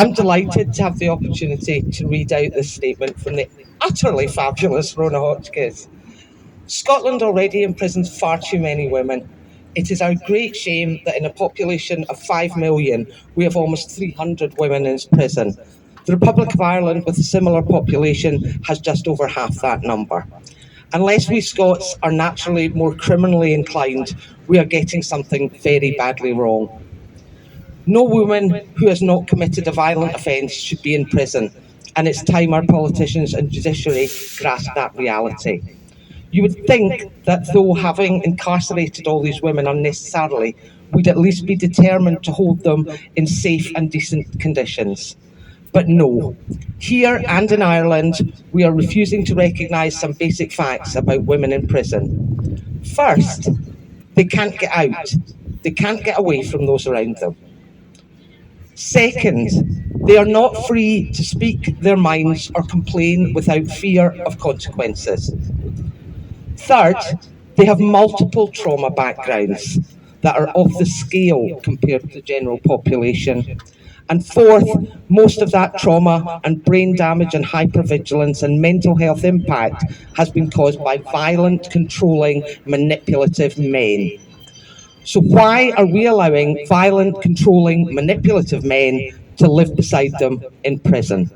I'm delighted to have the opportunity to read out this statement from the utterly fabulous Rhona Hotchkiss. Scotland already imprisons far too many women. It is our great shame that in a population of 5 million, we have almost 300 women in prison. The Republic of Ireland, with a similar population, has just over half that number. Unless we Scots are naturally more criminally inclined, we are getting something very badly wrong. No woman who has not committed a violent offence should be in prison, and it's time our politicians and judiciary grasp that reality. You would think that though having incarcerated all these women unnecessarily, we'd at least be determined to hold them in safe and decent conditions. But no, here and in Ireland, we are refusing to recognise some basic facts about women in prison. First, they can't get out. They can't get away from those around them. Second, they are not free to speak their minds or complain without fear of consequences. Third, they have multiple trauma backgrounds that are off the scale compared to the general population. And fourth, most of that trauma and brain damage and hypervigilance and mental health impact has been caused by violent, controlling, manipulative men. So why are we allowing violent, controlling, manipulative men to live beside them in prison?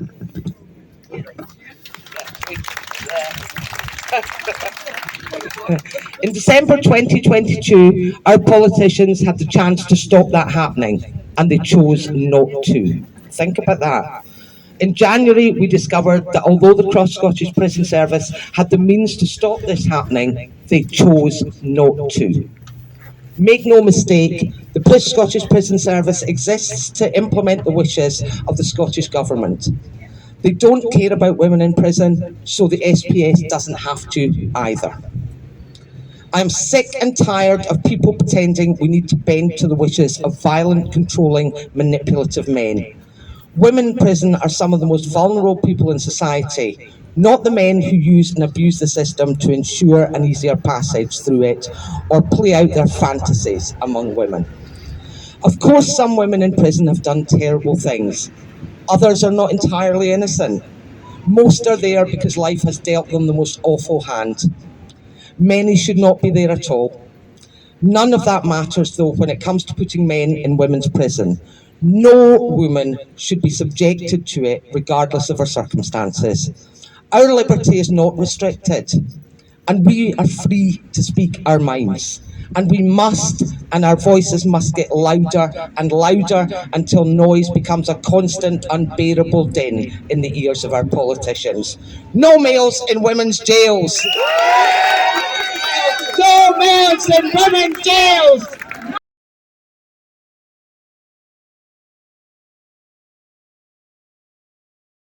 In December 2022, our politicians had the chance to stop that happening, and they chose not to. Think about that. In January, we discovered that although the Cross Scottish Prison Service had the means to stop this happening, they chose not to. Make no mistake, the Scottish Prison Service exists to implement the wishes of the Scottish Government. They don't care about women in prison, so the SPS doesn't have to either. I'm sick and tired of people pretending we need to bend to the wishes of violent, controlling, manipulative men. Women in prison are some of the most vulnerable people in society, not the men who use and abuse the system to ensure an easier passage through it or play out their fantasies among women. Of course, some women in prison have done terrible things. Others are not entirely innocent. Most are there because life has dealt them the most awful hand. Many should not be there at all. None of that matters, though, when it comes to putting men in women's prison. No woman should be subjected to it, regardless of her circumstances. Our liberty is not restricted, and we are free to speak our minds. And we must, and our voices must get louder and louder until noise becomes a constant, unbearable din in the ears of our politicians. No males in women's jails! No males in women's jails!